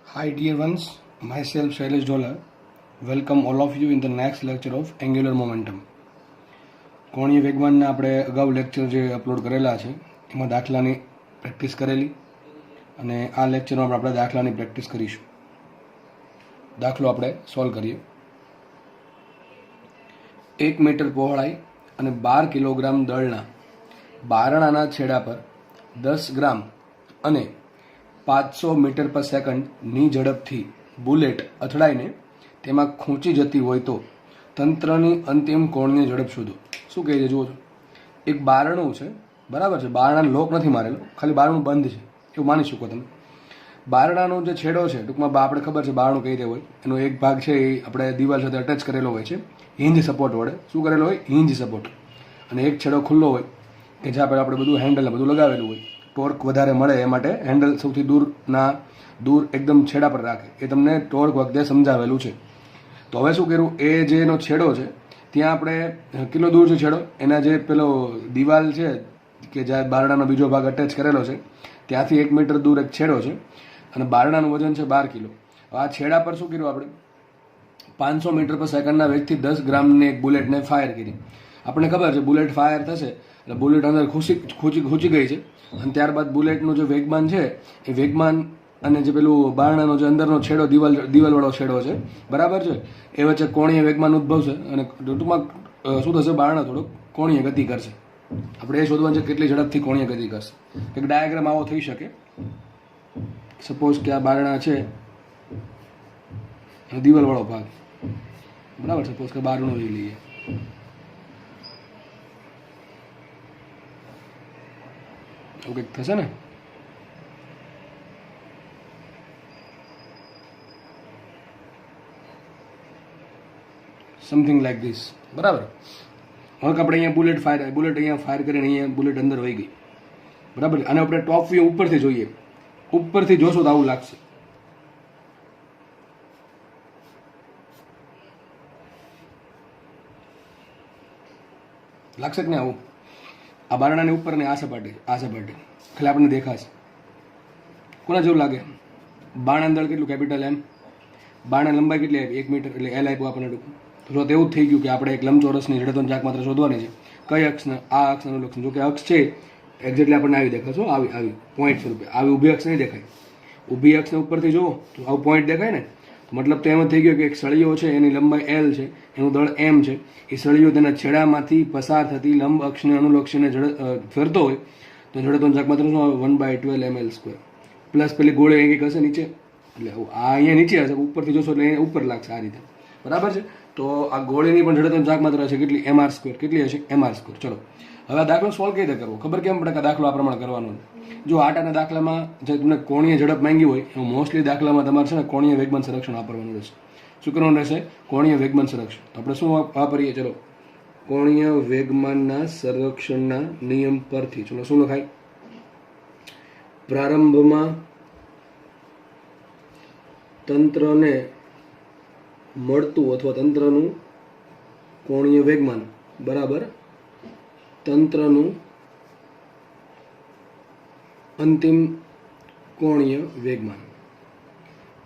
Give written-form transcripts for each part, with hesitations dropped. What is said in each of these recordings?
Hi dear ones, myself Shailesh Dollar. Welcome all of you in the next lecture of Angular Momentum. કોણીય વેગમાનના આપણે અગાઉ lecture જે upload કરેલા છે એમાં દાખલાની પ્રેક્ટિસ કરેલી અને આ લેક્ચરમાં આપણે દાખલાની પ્રેક્ટિસ કરીશું. દાખલો આપણે સોલ્વ કરીએ. 1 મીટર પહોળાઈ અને 12 કિલોગ્રામ દળના બારણાના છેડા પર 10 ગ્રામ અને 500 મીટર પર સેકન્ડની ઝડપથી બુલેટ અથડાઈને તેમાં ખૂંચી જતી હોય તો તંત્રની અંતિમ કોણની ઝડપ શોધો. શું કહે છે જુઓ છો, એક બારણું છે, બરાબર છે, બારણાનો લોક નથી મારેલો, ખાલી બારણું બંધ છે એવું માની શકો તમે. બારણાનો જે છેડો છે, ટૂંકમાં આપણે ખબર છે બારણું કઈ રીતે હોય, એનો એક ભાગ છે એ આપણે દિવાલ સાથે અટેચ કરેલો હોય છે હિંજ સપોર્ટ વડે. શું કરેલો હોય? Hinge support. અને એક છેડો ખુલ્લો હોય કે જ્યાં પહેલાં આપણે બધું હેન્ડલ બધું લગાવેલું હોય. ટોર્ક વધારે મળે એ માટે હેન્ડલ સૌથી દૂર એકદમ છેડા પર રાખે. એ તમને ટોર્ક વખતે સમજાવેલું છે. તો હવે શું કર્યું, એ જે એનો છેડો છે ત્યાં આપણે કેટલો દૂર છે છેડો, એના જે પેલો દિવાલ છે કે જ્યાં બારણાનો બીજો ભાગ અટેચ કરેલો છે ત્યાંથી 1 મીટર દૂર એક છેડો છે અને બારણાનું વજન છે 12 કિલો. આ છેડા પર શું કર્યું આપણે, 500 મીટર પર સેકન્ડના વેગથી 10 ગ્રામની એક બુલેટને ફાયર કરી. આપણને ખબર છે બુલેટ ફાયર થશે એટલે બુલેટ અંદર ખૂંચી ગઈ છે અને ત્યારબાદ બુલેટનું જે વેગમાન છે એ વેગમાન અને જે પેલું બારણાનો જે અંદરનો છેડો દિવાલવાળો છેડો છે, બરાબર છે, એ વચ્ચે કોણીય વેગમાન ઉદ્ભવશે અને ટૂંકમાં શું થશે, બારણા થોડુંક કોણીય ગતિ કરશે. આપણે એ શોધવાનું છે કેટલી ઝડપથી કોણીય ગતિ કરશે. એક ડાયાગ્રામ આવો થઈ શકે. સપોઝ કે આ બારણા છે, દિવાલવાળો ભાગ, બરાબર. સપોઝ કે બારણું લઈ લઈએ. એવું કંઈક થશે ને. સમથિંગ લાઈક ધીસ, બરાબર. હવે આપણે અહીંયા બુલેટ અહીંયા ફાયર કરીને અહીંયા બુલેટ અંદર વહી ગઈ, બરાબર. અને આપણે ટોપ વ્યૂ ઉપરથી જોઈએ, ઉપરથી જોશો તો આવું લાગશે. લાગશે કે ને આવું. આ બારણાની ઉપર ને આ સપાટી ખાલી આપણને દેખાશે. કોના જેવું લાગે? બારણા દળ કેટલું, કેપિટલ એમ. બારણા લંબાઈ કેટલી આપી? 1 મીટર, એટલે એલ આપ્યું આપણને ટૂંકું. તો તેવું જ થઈ ગયું કે આપણે એક લંબચોરસની જડત્વની ચાક માત્ર શોધવાની છે. કઈ અક્ષને? આ અક્ષ અનુલક્ષ. જો કે અક્ષ છે એક્ઝેક્ટલી આપણને આવી દેખાશે, આવી પોઈન્ટ સ્વરૂપે. આવી ઊભી અક્ષ નહીં દેખાય. ઊભી અક્ષને ઉપરથી જુઓ તો આવું પોઈન્ટ દેખાય ને. મતલબ તો એમ જ થઈ ગયો કે એક સળીઓ છે, એની લંબાઈ એલ છે, એનું દળ એમ છે. એ સળીઓ તેના છેડામાંથી પસાર થતી લંબ અક્ષને અનુલક્ષીને ફેરતો હોય તો જડત્વની ચાક માત્ર શું આવે? 1/12 ml². પ્લસ પેલી ગોળી કંઈક હશે નીચે, એટલે આ અહીંયા નીચે હશે, ઉપરથી જોશો એટલે અહીંયા ઉપર લાગશે આ રીતે, બરાબર છે. તો આ ગોળીની પણ જડત્વની ચાક માત્ર હશે કેટલી? mr². કેટલી હશે? mr². ચલો હવે આ દાખલો સોલ્વ કઈ રીતે કરવો ખબર કેમ પડે કે દાખલો આ પ્રમાણે કરવાનો. જો આટાના દાખલામાં જે તમને કોણીય ઝડપ માંગી હોય એમાં મોસ્ટલી દાખલામાં તમારે છે ને કોણીય વેગમાન સંરક્ષણ વાપરવાનું રહેશે. શું કરવાનું રહેશે? કોણીય વેગમાન સંરક્ષણ. તો આપણે શું વાપરીએ? ચલો, કોણીય વેગમાનના સંરક્ષણના નિયમ પરથી ચલો શું લખાય? પ્રારંભમાં તંત્રને મળતું અથવા તંત્રનું કોણીય વેગમાન બરાબર તંત્રનું અંતિમ કોણીય વેગમાન.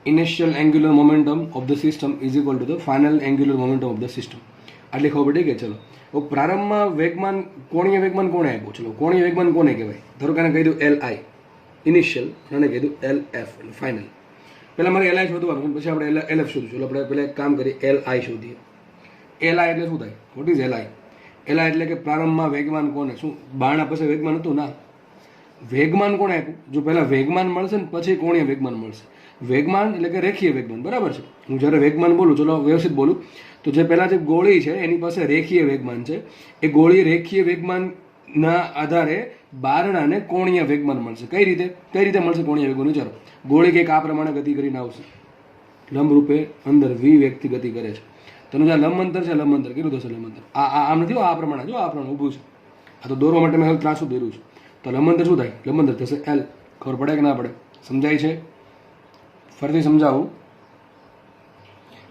Initial angular momentum of the system is equal to the final angular momentum of the system. આટલી ખબર પડી કે ચલો હવે પ્રારંભમાં વેગમાન, કોણીય વેગમાન કોણે આપ્યું? ચલો કોણીય વેગમાન કોને કહેવાય? ધારો કે કહી દઉં LI ઇનિશિયલ અને કહી દઉં LF એટલે ફાઇનલ. પહેલાં મારે LI શોધવાનું, પછી આપણે LF શોધીશું. ચલો આપણે પહેલાં એક કામ કરીએ, LI શોધીએ. LI એટલે શું થાય? What is LI? LI એટલે કે પ્રારંભમાં વેગમાન કોને? શું બારણા પછી વેગમાન હતું? ના, વેગમાન કોણે આપ્યું? જો પહેલાં વેગમાન મળશે ને પછી કોણીય વેગમાન મળશે. વેગમાન એટલે કે રેખીય વેગમાન, બરાબર છે. હું જ્યારે વેગમાન બોલું, ચલો વ્યવસ્થિત બોલું, તો જે પહેલાં જે ગોળી છે એની પાસે રેખીય વેગમાન છે. એ ગોળી રેખીય વેગમાનના આધારે બારણાને કોણીય વેગમાન મળશે. કઈ રીતે મળશે કોણીય વેગમાન? વિચારો, ગોળી કંઈક આ પ્રમાણે ગતિ કરીને આવશે, લંબરૂપે અંદર v વેગથી ગતિ કરે છે. તેનું જે લંબ અંતર છે, લંબ અંતર કેટલું થશે? લંબ અંતર આમ નથી, આ પ્રમાણે, જો આ પ્રમાણે ઊભું છે. આ તો દોરવા માટે મેં ત્રાસું દોર્યું છે. તો લંબ અંતર શું થાય? લંબ અંતર થશે L. ખબર પડે કે ના પડે? સમજાય છે? ફરીથી સમજાવું.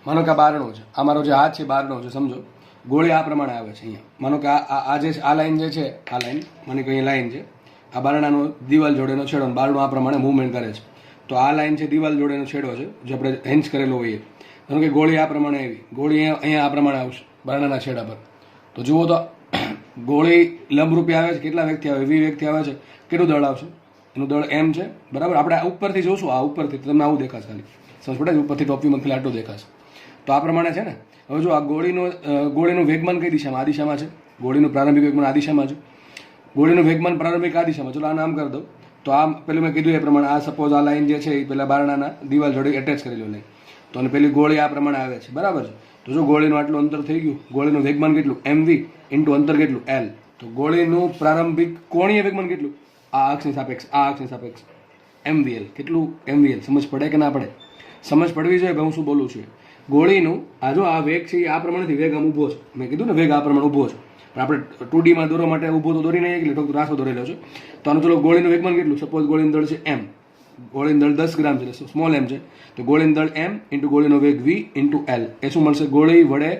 માનો કે આ બારણો છે, આ મારો જે હાથ છે બારણો છે, સમજો. ગોળી આ પ્રમાણે આવે છે અહીંયા. માનો કે આ જે આ લાઈન જે છે, આ લાઈન, માની કે અહીંયા લાઈન છે, આ બારણાનો દિવાલ જોડેનો છેડો, બારણું આ પ્રમાણે મૂવમેન્ટ કરે છે. તો આ લાઈન છે દિવાલ જોડેનો છેડો છે, જે આપણે હેન્ચ કરેલો હોઈએ. ધારો કે ગોળી આ પ્રમાણે આવી, ગોળી અહીંયા આ પ્રમાણે આવશે બારણાના છેડા પર. તો જુઓ તો ગોળી લંબરૂપે આવે છે, કેટલા વેગથી આવે? વી વેગથી આવે છે. કેટલું દળ આવશે? એનું દળ એમ છે, બરાબર. આપણે આ ઉપરથી જોશું, આ ઉપરથી તમને આવું દેખાશે, ખાલી સમજ પડે છે, ઉપરથી ટોપ વ્યૂમાં ખાલી આટલું દેખાશે. તો આ પ્રમાણે છે ને. હવે જો આ ગોળીનું વેગમાન કઈ દિશામાં? આ દિશામાં છે. ગોળીનું પ્રારંભિક વેગમાન આ દિશામાં છે. ગોળીનું વેગમાન પ્રારંભિક આ દિશામાં. ચલો આ નામ કરી દઉં. તો આ પેલું મેં કીધું એ પ્રમાણે આ સપોઝ આ લાઈન જે છે એ પેલા બારણાના દિવાલ જોડે એટેચ કરેલો લાઈન. તો અને પેલી ગોળી આ પ્રમાણે આવે છે, બરાબર છે. તો જો ગોળીનું આટલું અંતર થઈ ગયું, ગોળીનું વેગમાન કેટલું? mv ઇન્ટુ અંતર કેટલું? l. તો ગોળીનું પ્રારંભિક કોણીય વેગમાન કેટલું? આ અક્ષની સાપેક્ષ, આ અક્ષની સાપેક્ષ mvl. કેટલું? mvl. સમજ પડે કે ના પડે? સમજ પડવી જોઈએ. હું શું બોલું છું? ગોળીનું આ જો આ વેગ છે એ આ પ્રમાણેથી વેગ આમ ઊભો છે. મેં કીધું ને વેગ આ પ્રમાણે ઊભો છે. પણ આપણે 2D માં દોરવા માટે ઊભો તો દોરી નહીં, એટલે ટોક રાસો દોરેલો છે. તો આનું ચલો ગોળીનું વેગમાન કેટલું? સપોઝ ગોળીનું દળ છે m, ગોળીનું દળ 10 ગ્રામ છે, સ્મોલ m છે. તો ગોળીનું દળ m ઇન્ટુ ગોળીનો વેગ v ઇન્ટુ l. એ શું મળશે? ગોળી વડે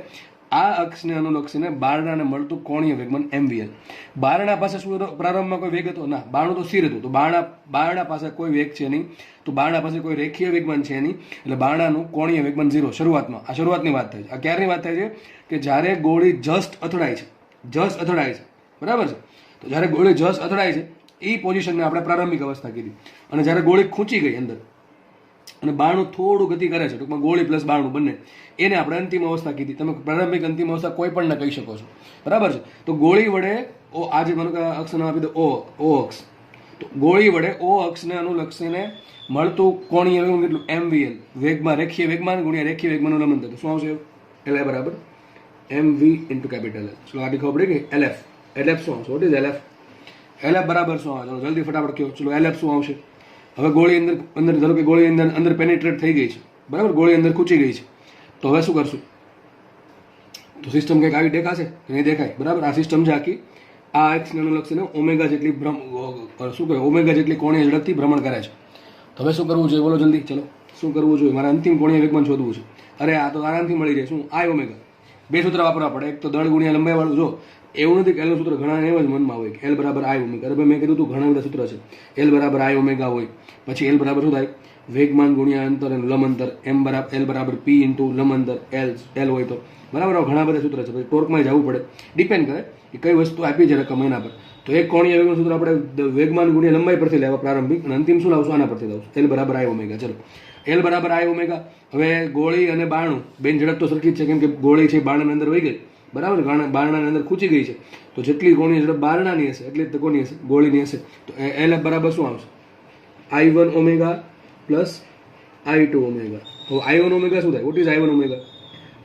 આ અક્ષને અનુલક્ષીને બારણાને મળતું કોણીય વેગમાન mvl. બારણા પાસે શું હતો? પ્રારંભમાં કોઈ વેગ હતો? ના, બારણું તો સ્થિર હતું. તો બારણા પાસે કોઈ વેગ છે નહીં, તો બારણા પાસે કોઈ રેખીય વેગમાન છે નહીં, એટલે બારણાનું કોણીય વેગમાન 0 શરૂઆતમાં. આ શરૂઆતની વાત થાય છે. આ ક્યારની વાત થાય છે? કે જ્યારે ગોળી જસ્ટ અથડાય છે, જસ્ટ અથડાય છે, બરાબર છે. તો જ્યારે ગોળી જસ્ટ અથડાય છે એ પોઝિશનને આપણે પ્રારંભિક અવસ્થા કીધી. અને જ્યારે ગોળી ખૂંચી ગઈ અંદર અને બારણું થોડું ગતિ કરે છે, ટૂંકમાં ગોળી પ્લસ બારણું બંને, એને આપણે અંતિમ અવસ્થા કીધી. તમે પ્રારંભિક અંતિમ અવસ્થા કોઈ પણ કહી શકો છો, બરાબર છે. તો ગોળી વડે આ જે માનો કે અક્ષને આપી દો ઓ અક્ષ, તો ગોળી વડે ઓ અક્ષને અનુલક્ષીને મળતું કોણીય વેગમાન કેટલું? mvl. વેગમાં રેખીય વેગમાન ગુણ્યા રેખીય વેગમાનનું લંબન થતું શું આવશે? li બરાબર mv ઇન્ટુ કેપિટલ L. ચલો આથી ખબર પડી કે lf. lf શું આવશે? What is lf? lf બરાબર શું આવે? ચલો જલ્દી ફટાફટ કહો. ચલો lf શું આવશે? હવે ગોળી અંદર ધારો કે ગોળી અંદર પેનિટ્રેટ થઈ ગઈ છે, બરાબર. ગોળી અંદર ખૂંચી ગઈ છે. તો હવે શું કરશું? તો સિસ્ટમ કંઈક આવી દેખાશે? નહીં દેખાય, બરાબર. આ સિસ્ટમ છે આખી. આ એક્સને અનુલક્ષીને ઓમેગા જેટલી શું કહે ઓમેગા જેટલી કોણીય ઝડપથી ભ્રમણ કરે છે. તો હવે શું કરવું જોઈએ? બોલો જલ્દી. ચલો શું કરવું જોઈએ? મારે અંતિમ કોણીય વેગમાન શોધવું છે. અરે આ તો આરામથી મળી જાય. શું? I omega. બે સૂત્ર વાપરવા પડે. એક તો દળ ગુણ્યા લંબાઈ વાળું. જો એવું નથી કે એલનું સૂત્ર ઘણા એવા જ મનમાં હોય કે L બરાબર I ઓમેગા. અરે મેં કીધું તું ઘણા બધા સૂત્ર છે. L બરાબર I ઓમેગા હોય, પછી L બરાબર શું થાય? વેગમાન ગુણ્યા અંતર અને લંબ અંતર. L બરાબર P ઇન્ટુ લંબ અંતર L હોય તો, બરાબર. ઘણા બધા સૂત્ર છે. પછી ટોર્કમાં જવું પડે. ડિપેન્ડ કરે કે કઈ વસ્તુ આપી છે રકમ એના પર. તો એક કોણીય વેગનું સૂત્ર આપણે વેગમાન ગુણ્યા લંબાઈ પરથી લેવા પ્રારંભિક, અને અંતિમ શું લાવશું? આના પરથી લાવશું. L બરાબર I ઓમેગા. ચલો L બરાબર I ઓમેગા. હવે ગોળી અને બારણું બેન ઝડપ તો સરખી જ છે, કેમ કે ગોળી છે બારણાની અંદર વહી ગઈ, બરાબર. બારણાની અંદર ખૂંચી ગઈ છે. તો જેટલી કોણીય ઝડપ બારણાની હશે એટલી જ કોની હશે? ગોળીની હશે. તો LF બરાબર શું આવશે? I1 omega plus I2 omega. હવે I1 ઓમેગા શું થાય? What is I1 omega?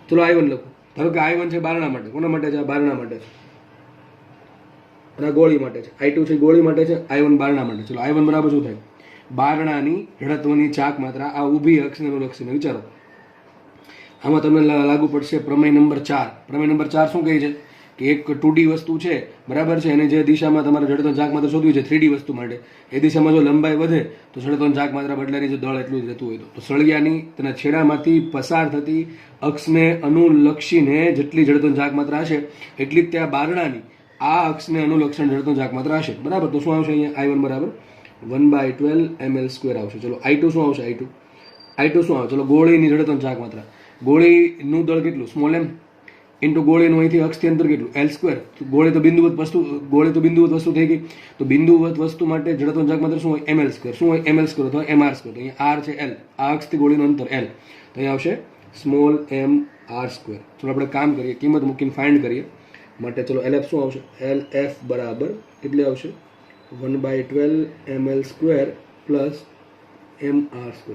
ચલો I1 લખો. ધારો કે I1 છે બારણા માટે. કોના માટે છે? બારણા માટે છે. અને ગોળી માટે છે. I2 છે ગોળી માટે છે, I1 બારણા માટે. ચલો I1 બરાબર શું થાય? બારણાની જડત્વની ચાક માત્રા આ ઊભી અક્ષને અનુલક્ષીને વિચારો. આમાં તમને લાગુ પડશે પ્રમેય નંબર 4. પ્રમેય નંબર 4 શું કહે છે? કે એક 2D વસ્તુ છે, બરાબર છે, અને જે દિશામાં તમારે જડત્વની ચાક માત્રા શોધવી છે 3D વસ્તુ માટે, એ દિશામાં જો લંબાઈ વધે તો જડત્વની ચાક માત્રા બદલાની જો દળ એટલું જ રહેતું હોય તો સળિયાની તેના છેડામાંથી પસાર થતી અક્ષને અનુલક્ષીને જેટલી જડત્વની ચાક માત્રા હશે એટલી જ ત્યાં બારણાની આ અક્ષને અનુલક્ષણ જડત્વની ચાક માત્રા હશે, બરાબર. તો શું આવશે અહીંયા? I1 બરાબર 1/12 ml² આવશે. ચલો I2 શું આવશે? I2 શું આવે? ચલો ગોળીની જડત્વની ચાક માત્રા. ગોળીનું દળ કેટલું? સ્મોલ m ઇન્ટુ ગોળીનું અહીંથી અક્ષથી અંતર કેટલું? L². ગોળી તો બિંદુવત વસ્તુ થઈ ગઈ. તો બિંદુવત વસ્તુ માટે જડત્વની ચાક માત્રા શું હોય? ml². શું હોય? ml² અથવા mr². તો અહીંયા r છે L, આ અક્ષથી ગોળીનું અંતર L, તો અહીંયા આવશે સ્મોલ m r². ચલો આપણે કામ કરીએ, કિંમત મૂકીને ફાઇન્ડ કરીએ માટે. ચલો LF શું આવશે? LF બરાબર કેટલી આવશે? 1/12 ml² પ્લસ mr².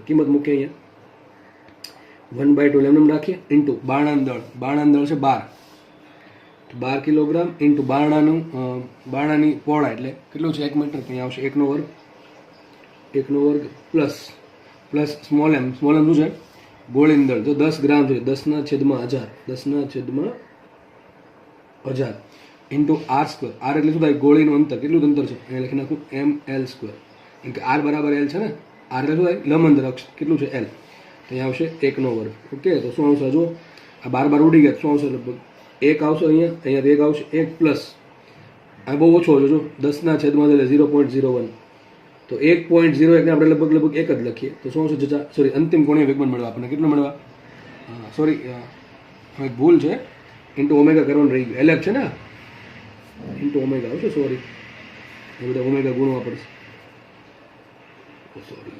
કિંમત મૂકીએ અહીંયા 1/12 એમને રાખીએ ઇન્ટુ બારણાનું દળ. બારણાનું દળ છે 12, તો 12 કિલોગ્રામ ઇન્ટુ બારણાની પહોળાઈ એટલે કેટલું છે? 1 મીટર. અહીંયા આવશે 1 વર્ગ plus small m. Small m શું છે? ગોળીનું દળ. જો 10 ગ્રામ છે, 10/1000 ઇન્ટુ r². r એટલે શું થાય? ગોળીનું અંતર. કેટલું અંતર છે? અહીંયા લખી નાખું ml². કેમ કે r બરાબર L છે ને. r એટલે શું થાય? લંબ અંતર અક્ષ કેટલું છે? L. તો અહીંયા આવશે 1 વર્ગ. ઓકે, તો શું આવશે? જો આ 12 ઉડી ગયા શું આવશે? લગભગ 1 આવશે. અહીંયા 1 આવશે. 1 પ્લસ આ બહુ ઓછો છે, જો 10/0.01. તો 1.01 ને આપણે લગભગ એક જ લખીએ તો શું આવશે? સોરી, અંતિમ કોણીય વેગમાન મળવા આપણને કેટલું મળવા? સોરી, એક ભૂલ છે, ઇન્ટુ ઓમેગા કરવાનું રહી ગયું. LF છે ને, ઇન્ટુ ઓમેગા આવશે. સોરી, એ બધા ઓમેગા ગુણવા પડશે. સોરી,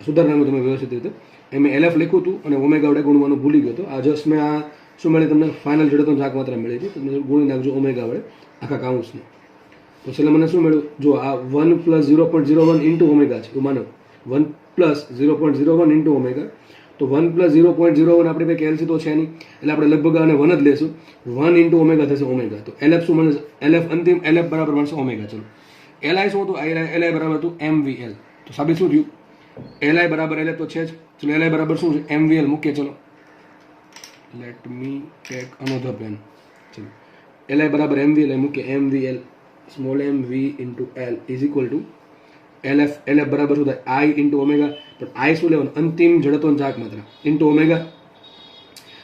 સુધારવાનું તમે વ્યવસ્થિત રીતે એમ LF લખ્યું હતું અને ઓમેગા વડે ગુણવાનું ભૂલી ગયો હતો. આ જસ્ટ મેં આ શું મળી તમને? ફાઇનલ જડતો જાક માત્રા મળી હતી. તમે ગુણી નાખજો ઓમેગા વડે આખા કાઉન્સને. તો છેલ્લે મને શું મળ્યું? જો આ 1 + 0.01 ઇન્ટુ ઓમેગા છે, એવું માનો 1 + 0.01 ઇન્ટુ ઓમેગા. તો 1 + 0.01 આપણી પાસે કેલ્સી તો છે નહીં, એટલે આપણે લગભગ આને 1 જ લેશું. 1 ઇન્ટુ ઓમેગા થશે ઓમેગા. તો LF શું મળે? LF અંતિમ LF બરાબર મળશે ઓમેગા. ચલો, LI શું હતું? LI બરાબર હતું MVL. તો સાબિત શું થયું? LI બરાબર LF તો છે જ. ચલો, LI બરાબર શું છે? MVL મૂકીએ. ચલો, let me take another pen. ચલો, LI બરાબર MVL મૂકીએ. MVL small m v into L is equal to LF. LF બરાબર શું થાય? I into omega. પણ I શું લેવાનું? અંતિમ જડત્વની ચાક માત્રા ઇન્ટુ ઓમેગા.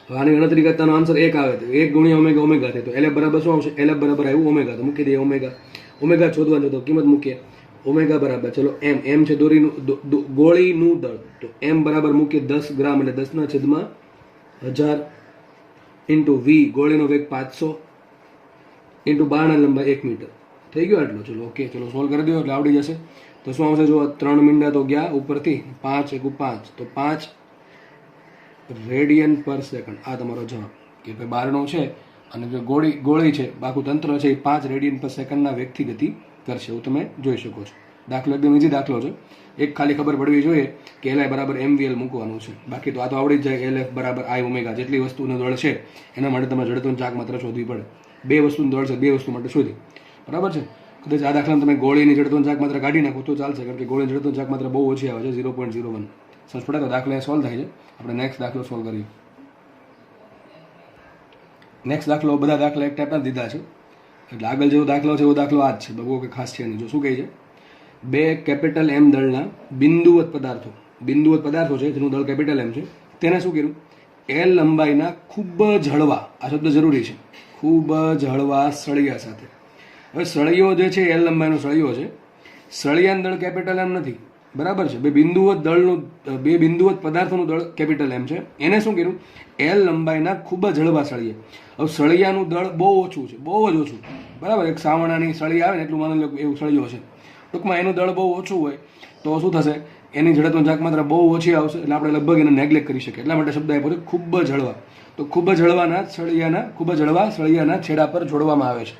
હવે આની ગણતરી કરતાનો આન્સર 1 આવે તો 1 ગુણ્યા ઓમેગા ઓમેગા થાય. તો LF બરાબર શું આવશે? LF બરાબર આવ્યું ઓમેગા. તો મૂકી દઈએ ઓમેગા. ઓમેગા શોધવાનું તો કિંમત મૂકીએ. ઓમેગા બરાબર, ચલો m છે દોરીનું ગોળીનું દળ. તો m બરાબર મૂકીએ 10 ગ્રામ એટલે 10^1000 ઇન્ટુ v ગોળીનો વેગ 500 ઇન્ટુ બારણા લંબાઈ 1 મીટર. થઈ ગયો આટલો. ચલો, ઓકે. ચલો, સોલ્વ કરી દો એટલે આવડી જશે. તો શું આવશે? જો 3 મીંડા તો ગયા ઉપરથી, 5 × 5 તો 5 રેડિયન પર સેકન્ડ. આ તમારો જવાબ. કે ભાઈ બારણો છે અને જે ગોળી છે, બાકુ તંત્ર છે, એ 5 રેડિયન પર સેકન્ડના વેગથી ગતિ કરશે. એવું તમે જોઈ શકો છો. દાખલો એકદમ ઈઝી દાખલો છે. એક ખાલી ખબર પડવી જોઈએ કે LI બરાબર MVL મૂકવાનું છે. બાકી તો આ તો આવડી જ જાય. LF બરાબર I ઓમેગા. જેટલી વસ્તુનું દળ છે એના માટે તમારે જડત્વની ચાક માત્રા શોધવી પડે. 2 વસ્તુનું દળ છે, 2 વસ્તુ માટે શોધી. બરાબર છે. કદાચ આ દાખલામાં તમે ગોળીની જડત્વની ચાક માત્રા કાઢી નાખો તો ચાલશે, કારણ કે ગોળીની જડત્વની ચાક માત્રા બહુ ઓછી આવે છે, 0.01. સમજ પડે તો દાખલા સોલ્વ થાય છે. આપણે નેક્સ્ટ દાખલો સોલ્વ કરીએ. નેક્સ્ટ દાખલો, બધા દાખલા એક ટાઈપના દીધા છે, એટલે આગળ જેવો દાખલો છે એવો દાખલો આ જ છે. બહુ કંઈ ખાસ છે નહીં. જો શું કહે છે? 2 કેપિટલ M દળના બિંદુવત પદાર્થો છે જેનું દળ કેપિટલ M છે. તેને શું કર્યું? L લંબાઈના ખૂબ જ હળવા, આ શબ્દ જરૂરી છે, ખૂબ જ હળવા સળિયા સાથે. હવે સળિયો જે છે L લંબાઈનો સળિયો છે. સળિયાનું દળ કેપિટલ M નથી, બરાબર છે. બે બિંદુવત પદાર્થોનું દળ કેપિટલ M છે. એને શું કર્યું? L લંબાઈના ખૂબ જ હળવા સળિયા. હવે સળિયાનું દળ બહુ ઓછું છે, બહુ જ ઓછું, બરાબર. એક સાવણાની સળી આવે ને એટલું માની લો એવું સળિયો છે. ટૂંકમાં એનું દળ બહુ ઓછું હોય તો શું થશે? એની જડત્વની ચાક માત્રા બહુ ઓછી આવશે, એટલે આપણે લગભગ એને નેગ્લેક્ટ કરી શકીએ. એટલા માટે શબ્દ આપ્યો છે ખૂબ જ હળવા. તો ખૂબ જ હળવા સળિયાના છેડા પર જોડવામાં આવે છે.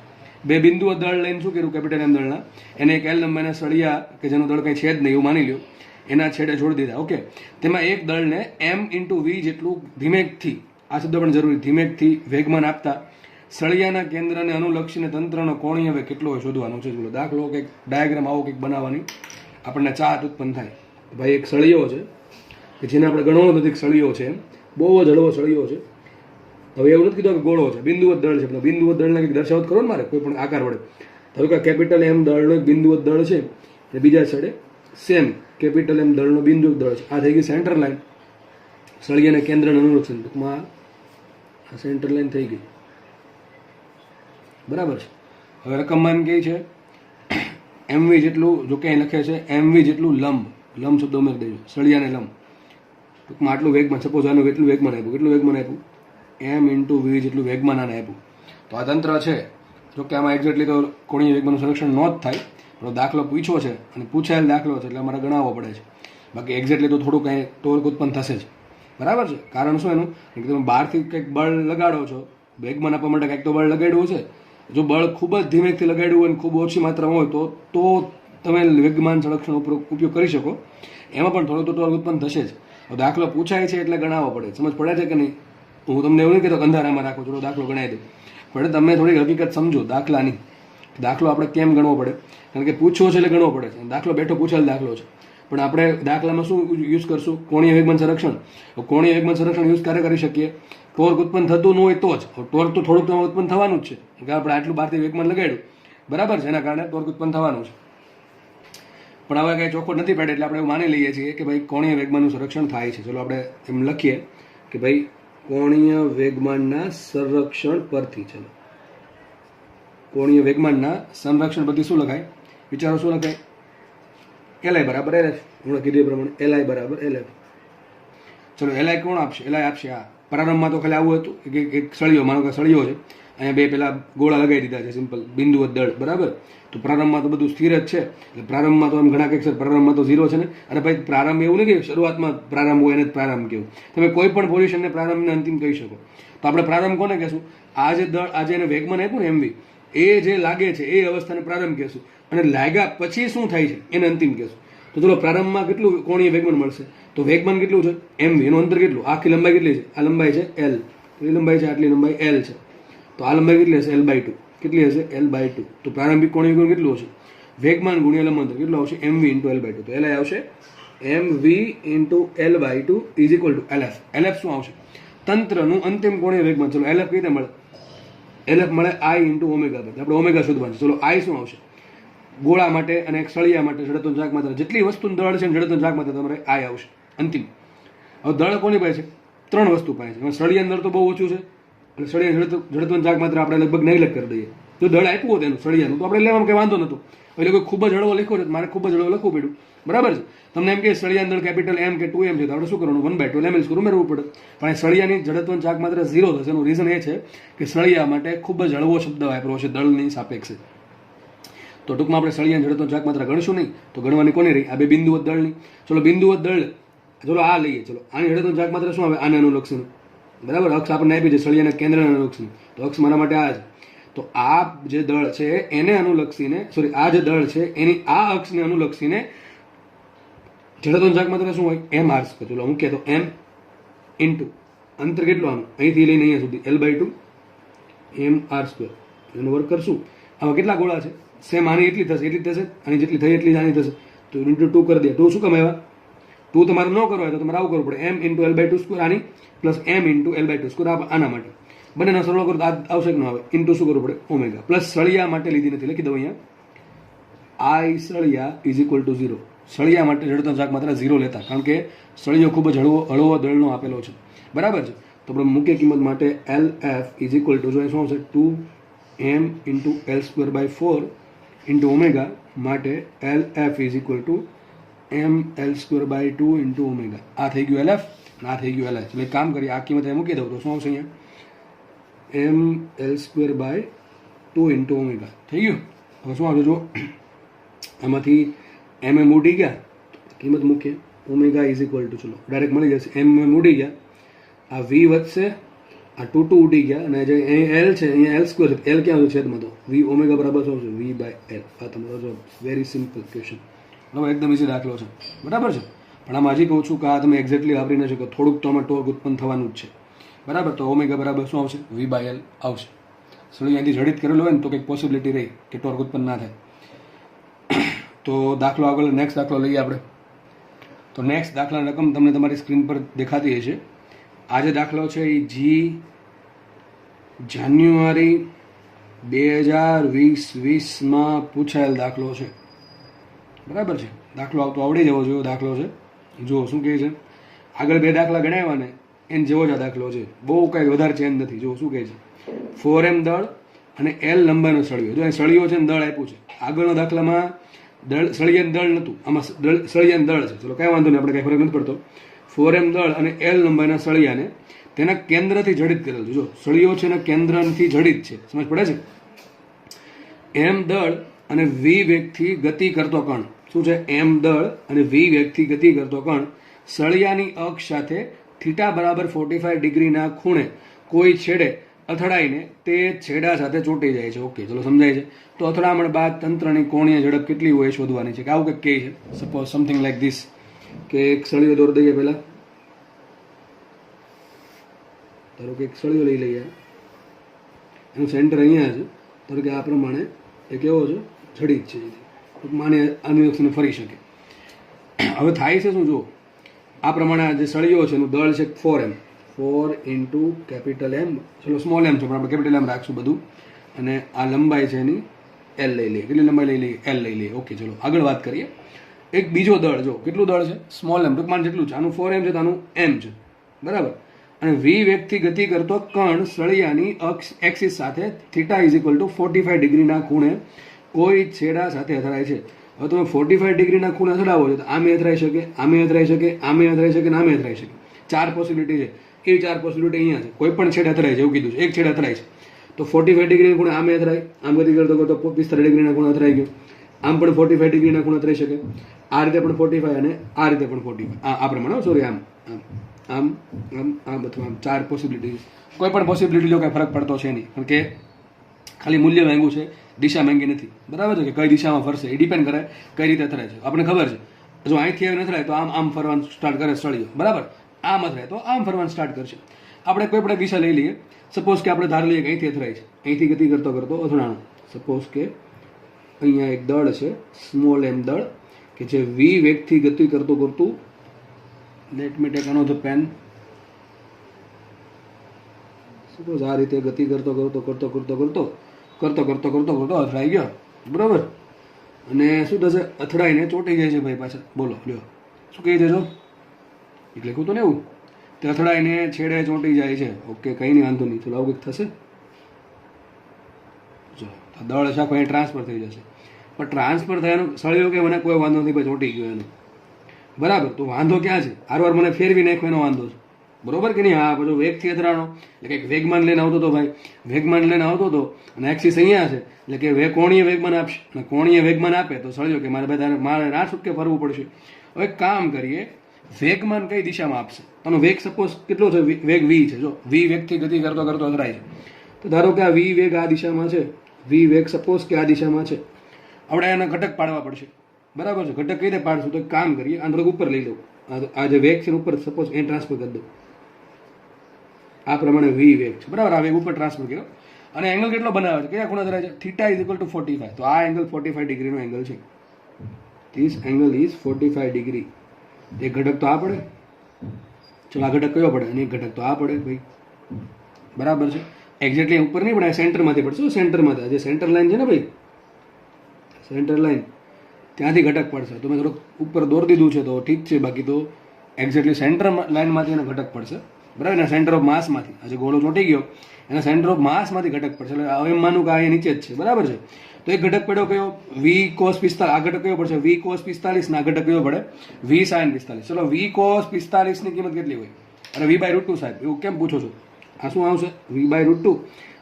બે બિંદુઓ દળ લઈને શું કર્યું? કેપિટલ M દળના એને એક L લંબાઈના સળિયા કે જેનું દળ કંઈ છે જ નહીં એવું માની લ્યો, એના છેડે જોડી દીધા. ઓકે. તેમાં એક દળને M × V જેટલું ધીમેકથી, આ શબ્દ પણ જરૂરી, ધીમેકથી વેગમાન આપતા સળિયાના કેન્દ્રને અનુલક્ષીને તંત્રનો કોણીય વેગ કેટલો હોય શોધવાનો છે. દાખલો કંઈક ડાયાગ્રામ આવો કંઈક બનાવવાની આપણને ચાહત ઉત્પન્ન થાય. ભાઈ એક સળિયો છે કે જેને આપણે ગણવાનો નથી, સળિયો છે, બહુ જ હળવો સળિયો છે. હવે એવું નથી કીધું કે ગોળો છે, બિંદુવત દળ છે. બિંદુવત દળને કંઈક દર્શાવત કરો ને મારે કોઈ પણ આકાર વડે. ધારો કે કેપિટલ M દળનો એક બિંદુવત દળ છે અને બીજા છેડે સેમ કેપિટલ M દળનો બિંદુવત દળ છે. આ થઈ ગઈ સેન્ટર લાઈન, સળિયાના કેન્દ્રને અનુલક્ષીને. ટૂંકમાં આ સેન્ટર લાઈન થઈ ગઈ, બરાબર છે. હવે રકમમાં એમ કહે છે MV જેટલું, જો કે અહીં લખે છે MV જેટલું લંબ શબ્દ ઉમેરી દેજો, સળિયાને લંબ. ટૂંકમાં આટલું વેગમાન, સપોઝ આનું કેટલું વેગમાન આપ્યું, કેટલું વેગમાન આપ્યું? M × V જેટલું વેગમાન આને આપ્યું. તો આ તંત્ર છે. જો કે આમાં એક્ઝેક્ટલી તો કોણીય વેગમાનનું સંરક્ષણ ન જ થાય, પણ દાખલો પૂછ્યો છે અને પૂછાયેલ દાખલો છે એટલે અમારે ગણાવવો પડે છે. બાકી એક્ઝેક્ટલી તો થોડું કાંઈ ટોર્ક ઉત્પન્ન થશે જ, બરાબર છે. કારણ શું એનું? કે તમે બહારથી કંઈક બળ લગાડો છો, વેગમાન આપવા માટે કંઈક તો બળ લગાડ્યું છે. જો બળ ખૂબ જ ધીમેથી લગાડ્યું હોય અને ખૂબ ઓછી માત્રામાં હોય તો તમે વેગમાન સંરક્ષણ ઉપયોગ કરી શકો. એમાં પણ થોડું તો ટોર્ક ઉત્પન્ન થશે જ. દાખલો પૂછાય છે એટલે ગણાવવો પડે. સમજ પડે છે કે નહીં? હું તમને એવું નહીં કહેતો અંધારામાં રાખો, થોડો દાખલો ગણાવી દઉં, પણ તમે થોડીક હકીકત સમજો દાખલાની. દાખલો આપણે કેમ ગણવો પડે? કારણ કે પૂછવો છે એટલે ગણવો પડે છે. દાખલો બેઠો પૂછેલ દાખલો છે, પણ આપણે દાખલામાં શું યુઝ કરશું? કોણીય વેગમાન સંરક્ષણ. કોણીય વેગમાન સંરક્ષણ યુઝ ક્યારે કરી શકીએ? ટોર્ક ઉત્પન્ન થતું ન હોય તો જ. ટોર્ક તો થોડુંક તો ઉત્પન્ન થવાનું જ છે, કે આપણે આટલું બહારથી વેગમાન લગાડ્યું, બરાબર છે, એના કારણે ટોર્ક ઉત્પન્ન થવાનું છે. પણ હવે કંઈ ચોખ્ખો નથી પડે એટલે આપણે એવું માની લઈએ છીએ કે ભાઈ કોણીય વેગમાનનું સંરક્ષણ થાય છે. ચલો આપણે એમ લખીએ કે ભાઈ કોણીય વેગમાનના સંરક્ષણ પરથી, ચલો કોણીય વેગમાનના સંરક્ષણ પરથી શું લખાય? વિચારો શું લખાય? એલઆઈ બરાબર એલએફ. હમણાં કીધું એ પ્રમાણે એલઆઈ બરાબર એલએફ. ચલો એલઆઈ કોણ આપશે? એલઆઈ આપશે આ. પ્રારંભમાં તો ખાલી આવું હતું કે એક સળિયો, માનો કે સળિયો છે, અહીંયા બે પેલા ગોળા લગાવી દીધા છે સિમ્પલ, બિંદુવત દળ, બરાબર. તો પ્રારંભમાં તો બધું સ્થિર જ છે, એટલે પ્રારંભમાં તો એમ ઘણા કંઈક છે, પ્રારંભમાં તો 0 છે ને. અને ભાઈ પ્રારંભ એવું નહીં કે શરૂઆતમાં પ્રારંભ હોય એને જ પ્રારંભ કહેવું. તમે કોઈ પણ પોઝિશનને પ્રારંભને અંતિમ કહી શકો. તો આપણે પ્રારંભ કોને કહેશું? આ જે દળ, આજે એને વેગમાન આપ્યું ને એમવી, એ જે લાગે છે એ અવસ્થાને પ્રારંભ કહેશું. અને લાગ્યા પછી શું થાય છે એને અંતિમ કહેશું. તો ચલો પ્રારંભમાં કેટલું કોણીય વેગમાન મળશે? તો વેગમાન કેટલું છે? એમવી. એનું અંતર કેટલું? આખી લંબાઈ કેટલી છે? આ લંબાઈ છે એલ, એ લંબાઈ છે, આટલી લંબાઈ એલ છે. તો આ લંબાઈ કેટલી હશે? L/2. કેટલી હશે? L/2. તો પ્રારંભિક કોણીય વેગ કેટલું હશે? વેગમાન ગુણ્યા લંબાંતર કેટલું આવશે? mv × L/2. તો Li આવશે mv × L/2 is equal to LF. LF શું આવશે? તંત્રનું અંતિમ કોણીય વેગમાન. ચલો LF કઈ રીતે મળે? LF મળે I × ઓમેગા પર. આપણે ઓમેગા શોધવાનું છે. ચલો I શું આવશે? ગોળા માટે અને એક સળિયા માટે જડત્વની ચાક માત્રા, જેટલી વસ્તુનું દળ છે જડત્વની ચાક માત્રા તમારે I આવશે અંતિમ. હવે દળ કોની પાસે છે? 3 વસ્તુ પાસે છે. સળિયાનું દળ તો બહુ ઓછું છે, એટલે સળિયા જડત્વની ચાક માત્રા આપણે લગભગ નેગ્લેક્ટ કરી દઈએ. જો દળ આપ્યું હોત એનું સળિયાનું તો આપણે લેવામાં કંઈ વાંધો નહોતો. એટલે કોઈ ખૂબ જ હળવો લખ્યો છે, મારે ખૂબ જ હળવો લખવું પડ્યું, બરાબર છે. તમને એમ કે સળિયાનું દળ કેપિટલ M કે 2M છે, તો આપણે શું કરવાનું? 1/2 ml ઉમેરવું પડે. પણ એ સળિયાની જડત્વની ચાક માત્રા 0 થશે. એનું રીઝન એ છે કે સળિયા માટે ખૂબ જ હળવો શબ્દ વાપર્યો છે દળની સાપેક્ષે. તો ટૂંકમાં આપણે સળિયાની જડત્વની ચાક માત્રા ગણશું નહીં, તો ગણવાની કોની રહી? આ બે બિંદુવત દળની. ચલો બિંદુવત દળ, ચલો આ લઈએ. ચલો આની જડત્વની ચાક માત્રા શું આવે? આને અનુલક્ષીને, બરાબર. અક્ષ આપણને આપી છે સળિયાના કેન્દ્રને અનુલક્ષીને, તો અક્ષ મારા માટે આ છે. તો આ જે દળ છે એને અનુલક્ષીને, સોરી, આ જે દળ છે એની આ અક્ષને અનુલક્ષીને જડત્વની ચાક માત્રા શું હોય? mr². ચલો હું કહેતો m ઇન્ટુ અંતર કેટલું આનું અહીંથી લઈને અહીંયા સુધી L/2 mr². એનો વર્ક કરશું. આમાં કેટલા ગોળા છે? સેમ આની એટલી થશે, આની જેટલી થઈ એટલી જ આની થશે. તો ઇન્ટુ 2 કરી દે. 2 શું કામ આવ્યા? 2 તમારે ન કરવો હોય તો તમારે આવું કરવું પડે, m × L/2² આની પ્લસ m × L/2² આના માટે. બંનેનો સરળ કરો તો આ આવશે કે ન આવે? ઇન્ટુ શું કરવું પડે? ઓમેગા. પ્લસ સળિયા માટે લીધી નથી, લખી દઉં અહીંયા I સળિયા ઇઝ ઇક્વલ ટુ 0. સળિયા માટે જડત્વની ચાક માત્રા 0 લેતા, કારણ કે સળિયો ખૂબ જ હળવો દળનો આપેલો છે, બરાબર છે. તો આપણે મુખ્ય કિંમત માટે LF ઇઝ ઇક્વલ ટુ, જો શું આવશે? 2m × L²/4 ઇન્ટુ ઓમેગા માટે LF is equal two mL²/2 into omega. આ થઈ ગયું LF અને આ થઈ ગયું LH. એટલે કામ કરીએ, આ કિંમત મૂકી દઉં તો શું આવશે? અહીંયા mL²/2 ઇન્ટુ ઓમેગા થઈ ગયું. હવે શું આવશે? જો આમાંથી mm ઉડી ગયા, કિંમત મૂકીએ. ઓમેગા ઇઝ ઇક્વલ ટુ, ચલો ડાયરેક્ટ મળી જશે. mm ઉડી ગયા, આ v વધશે, આ 2 ઉડી ગયા, અને જે અહીં L છે અહીંયા L² છે. L ક્યાં આવશે છેદમાં? તો v ઓમેગા બરાબર શું આવશે? v/L. આ તમારો જવાબ. Very simple question. બરાબર, એકદમ ઇઝી દાખલો છે, બરાબર છે. પણ આમાં હજી કહું છું કે આ તમે એક્ઝેક્ટલી વાપરી ન શકો, થોડુંક તો આમાં ટોર્ક ઉત્પન્ન થવાનું જ છે, બરાબર. તો ઓમેગા બરાબર શું આવશે? v/L આવશે. સળિયું અહીંથી જડિત કરેલું હોય ને તો કંઈક પોસિબિલિટી રહી કે ટોર્ક ઉત્પન્ન ના થાય. તો દાખલો આગળ, નેક્સ્ટ દાખલો લઈએ આપણે. તો નેક્સ્ટ દાખલાની રકમ તમને તમારી સ્ક્રીન પર દેખાતી હશે. આ જે દાખલો છે એ જાન્યુઆરી 2020માં પૂછાયેલ દાખલો છે, બરાબર છે. દાખલો આવતો આવડી જવો જોઈએ દાખલો છે. જુઓ શું કહે છે. આગળ 2 દાખલા ગણાવ્યા ને એને જેવો જ આ દાખલો છે, બહુ કાંઈ વધારે ચેન્જ નથી. જુઓ શું કહે છે. 4m દળ અને L લંબાઈનો સળિયો. જો અહીં સળિયો છે ને દળ આપ્યું છે. આગળના દાખલામાં સળિયાનું દળ નહોતું, આમાં સળિયાનું દળ છે. ચલો કાંઈ વાંધો નહીં, આપણે કાંઈ ફરક નથી પડતો. 4m દળ અને L લંબાઈના સળિયાને તેના કેન્દ્રથી જડિત કરેલ છે. જો સળિયો છે એના કેન્દ્રથી જડિત છે, સમજ પડે છે. m દળ અને v વેગથી ગતિ કરતો કણ. શું છે? m દળ અને v વેગથી ગતિ કરતો કણ સળિયાની અક્ષ સાથે થીટા બરાબર 45 ડિગ્રીના ખૂણે કોઈ છેડે અથડાઈને તે છેડા સાથે ચોંટી જાય છે. ઓકે, ચલો સમજાય છે. તો અથડામણ બાદ તંત્રની કોણીય ઝડપ કેટલી હોય શોધવાની છે. કે આવું કંઈક કહે છે. સપોઝ સમથિંગ લાઈક ધીસ, કે એક સળિયો દોર દઈએ પહેલા. ધારો કે એક સળિયો લઈ લઈએ, એનું સેન્ટર અહીંયા છે. ધારો કે આ પ્રમાણે એ કેવો છે? જડિત છે. માને અનુલક્ષીને ફરી શકે. હવે થાય છે શું? જુઓ આ પ્રમાણે જે સળિયો છે એનું દળ છે 4m, 4 ઇન્ટુ કેપિટલ M, ચલો સ્મોલ m છે પણ આપણે કેપિટલ M રાખશું બધું. અને આ લંબાઈ છે એની L લઈ લઈએ. કેટલી લંબાઈ લઈ લઈએ? L લઈ લઈએ. ઓકે, ચલો આગળ વાત કરીએ. એક બીજો દળ, જો કેટલું દળ છે? સ્મોલ m, ટૂંકમાં જેટલું છે. આનું 4m છે તો આનું m છે, બરાબર. અને v વેગથી ગતિ કરતો કણ સળિયાની એક્સિસ સાથે θ = 45 ડિગ્રીના ખૂણે કોઈ છેડા સાથે અથડાય છે. હવે તમે 45 ડિગ્રીના ખૂણે અથડાવો છો તો આમે અથડાઈ શકે, આમે અથડાઈ શકે, આમે અથડાઈ શકે, આમે અથડાઈ શકે. 4 પોસિબિલિટી છે. એ 4 પોસિબિલિટી અહીંયા છે. કોઈ પણ છેડે અથડાય છે એવું કીધું છે. એક છેડે અથડાય છે તો 45 ડિગ્રીના ખૂણે આમે અથડાય, આમ ગતિ કરતો કરતો 45 ડિગ્રીના ખૂણે અથડાઈ ગયો. આમ પણ 45 ડિગ્રીના ખૂણે અથડાઈ શકે, આ રીતે પણ 45 અને આ રીતે પણ 45, આ પ્રમાણે, સોરી, આમ આમ આમ આમ અથવા આમ 4 પોસિબિલિટી. કોઈ પણ પોસિબિલિટી જો કંઈ ફરક પડતો છે નહીં, કારણ કે ખાલી મૂલ્ય માંગ્યું છે, દિશા માંગી નથી. બરાબર છે કે કઈ દિશામાં ફરશે એ ડિપેન્ડ કરે કઈ રીતે અથડાય છે. આપણે ખબર છે જો અહીંથી આવીને અથડાય તો આમ ફરવાનું સ્ટાર્ટ કરે સળિયો, બરાબર. આમ અથડાય તો આમ ફરવાનું સ્ટાર્ટ કરશે. આપણે કોઈ પણ દિશા લઈ લઈએ. સપોઝ કે આપણે ધારી લઈએ કે અહીંથી અથડાય છે, અહીંથી ગતિ કરતો કરતો અથડાણું. સપોઝ કે અહીંયા એક દળ છે, સ્મોલ એમ દળ, કે જે વી વેગથી ગતિ કરતું કરતું, let me take another pen. Suppose આ રીતે ગતિ કરતો કરતો કરતો કરતો કરતો કરતો કરતો કરતો કરતો અથડાઈ ગયો, બરાબર. અને શું થશે? અથડાઈને ચોંટી જાય છે ભાઈ પાછળ. બોલો લ્યો શું કહી દેજો? એટલે લખ્યું તો ને એવું, તે અથડાઈને છેડે ચોંટી જાય છે. ઓકે, કંઈ નહીં, વાંધો નહીં. ચલો આવું કંઈક થશે. જો દળ શાખો અહીં ટ્રાન્સફર થઈ જશે. પણ ટ્રાન્સફર થયાનું સળિયો કે મને કોઈ વાંધો નથી ભાઈ, ચોંટી ગયો એનો, બરાબર. તો વાંધો ક્યાં છે? હારવાર મને ફેરવી નાખવાનો વાંધો છે, બરોબર કે નહીં? હા, પછી વેગથી અથડાણો એટલે કંઈક વેગમાન લઈને આવતો હતો ભાઈ, વેગમાન લઈને આવતો હતો અને એક્સિસ અહીંયા છે એટલે કે કોણીય વેગમાન આપશે. અને કોણીય વેગમાન આપે તો સળિયો કે મારે ભાઈ મારે ના છૂટકે ફરવું પડશે. હવે કામ કરીએ, વેગમાન કઈ દિશામાં આપશે? તમે વેગ સપોઝ કેટલો છે? વેગ વી છે. જો વી વેગથી ગતિ કરતો કરતો અથડાય છે તો ધારો કે આ વી વેગ આ દિશામાં છે, વી વેગ સપોઝ કે આ દિશામાં છે. આપણે એના ઘટક પાડવા પડશે, બરાબર છે. ઘટક કઈ રીતે પાડશું? તો એક કામ કરીએ, આ થોડુંક ઉપર લઈ લઉં. આ જે વેગ છે ઉપર સપોઝ એ ટ્રાન્સફર કરી દઉં. આ પ્રમાણે વી વેગ છે, બરાબર. આ વેગ ઉપર ટ્રાન્સફર કર્યો અને એંગલ કેટલો બનાવે છે? કયા ખૂણા ધરાય છે? Theta is equal two 45. તો આ એંગલ 45 ડિગ્રીનો એંગલ છે. This angle is 45 degree. એક ઘટક તો આ પડે, ચલો આ ઘટક કયો પડે? અને એક ઘટક તો આ પડે ભાઈ, બરાબર છે. એક્ઝેક્ટલી ઉપર નહીં પડે, સેન્ટરમાંથી પડશે. સેન્ટરમાંથી, જે સેન્ટર લાઈન છે ને ભાઈ, સેન્ટર લાઈન, ત્યાંથી ઘટક પડશે. તો મેં થોડુંક ઉપર દોર દીધું છે તો ઠીક છે, બાકી તો એક્ઝેક્ટલી સેન્ટર લાઈનમાંથી એનો ઘટક પડશે, બરાબર. એના સેન્ટર ઓફ માસમાંથી, આજે ગોળો ચોંટી ગયો એના સેન્ટર ઓફ માસમાંથી ઘટક પડશે. એટલે હવે એમ માનું કે આ નીચે જ છે, બરાબર છે. તો એક ઘટક પડ્યો કયો? વી કોસ 45. આ ઘટક કયો પડશે? વી કોસ 45. ના ઘટક કયો પડે? વી સાઇન 45. ચલો વી કોસ 45 ની કિંમત કેટલી હોય? અરે વી બાય રૂટ 2 સાહેબ, એવું કેમ પૂછો છો? આ શું આવશે? V by root 2.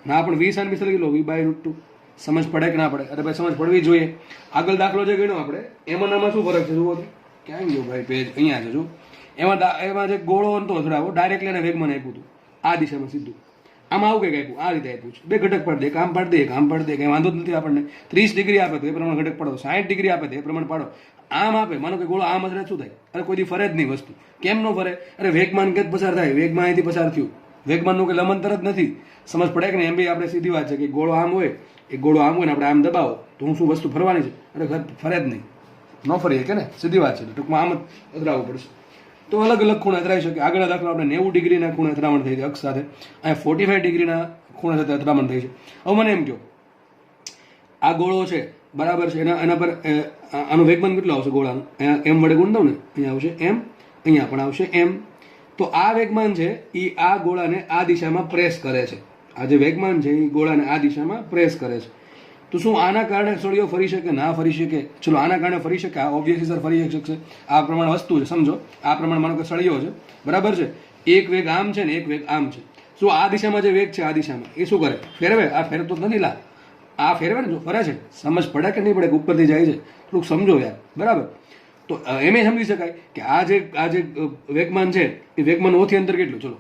ના પણ V sine 45 kilo, V by root 2. સમજ પડે કે ના પડે? અરે ભાઈ સમજ પડવી જોઈએ. આગળ દાખલો જે ગણ્યો આપણે એમાં નામાં શું ફરક છે? જુઓ તો ક્યાં ગયો ભાઈ પેજ? અહીંયા છે જો. એમાં જે ગોળો હતો અથડાવો ડાયરેક્ટલી એને વેગમાન આપ્યું હતું આ દિશામાં સીધું. આમાં આવું કંઈક આપ્યું, આ રીતે આપ્યું છે. બે ઘટક પાડી દે, એક આમ પાડી દે, એક આમ પાડી દે, કંઈ વાંધો જ નથી આપણને. 30 ડિગ્રી આપે તો એ પ્રમાણે ઘટક પાડો, 60 ડિગ્રી આપે તો એ પ્રમાણે પાડો. આમ આપે, માનો કે ગોળો આમ અથડે શું થાય? અરે કોઈ દી ફરે જ નહીં વસ્તુ. કેમ ન ફરે? અરે વેગમાન કે પસાર થાય, વેગમાન અહીંથી પસાર થયું. વેગમાનનું કંઈ લમંતર જ નથી. સમજ પડે કે નહીં? એમ બી આપણે સીધી વાત છે કે ગોળો આમ હોય, એક ગોળો આમ હોય ને આપણે આમ દબાવો તો હું શું વસ્તુ ફરવાની છે? અરે ફરે જ નહીં, ન ફરીએ કે ને, સીધી વાત છે. ટૂંકમાં આમ જ અથડાવવું પડશે. તો અલગ અલગ ખૂણે અથડાઈ શકે. આગળના દાખલા આપણે 90 ડિગ્રીના ખૂણે અથડામણ થઈ છે અક્ષ સાથે, અહીંયા 45 ડિગ્રીના ખૂણા સાથે અથડામણ થઈ છે. હવે મને એમ કહો, આ ગોળો છે, બરાબર છે, એના પર આનો વેગમાન કેટલો આવશે ગોળાનો? અહીંયા એમ વડે ગુણ દઉં ને, અહીંયા આવશે એમ, અહીંયા પણ આવશે એમ. તો આ વેગમાન છે એ આ ગોળાને આ દિશામાં પ્રેસ કરે છે. આ જે વેગમાન છે એ ગોળાને આ દિશામાં પ્રેસ કરે છે. તો શું આના કારણે સળિયો ફરી શકે? ના ફરી શકે. ચલો આના કારણે ફરી શકે? આ ઓબ્વિયસલી સર ફરી શકશે. આ પ્રમાણે વસ્તુ છે, સમજો. આ પ્રમાણે માનો કે સળિયો છે, બરાબર છે. એક વેગ આમ છે ને એક વેગ આમ છે. શું આ દિશામાં જે વેગ છે આ દિશામાં એ શું કરે? ફેરવે. આ ફેરવતો જ નથી લા, આ ફેરવે ને, જો ફરે છે. સમજ પડે કે નહીં પડે? ઉપરથી જાય છે, થોડુંક સમજો યાર, બરાબર. તો એમ સમજી શકાય કે આ જે વેગમાન છે એ વેગમાન ઓથી અંતર કેટલું? ચલો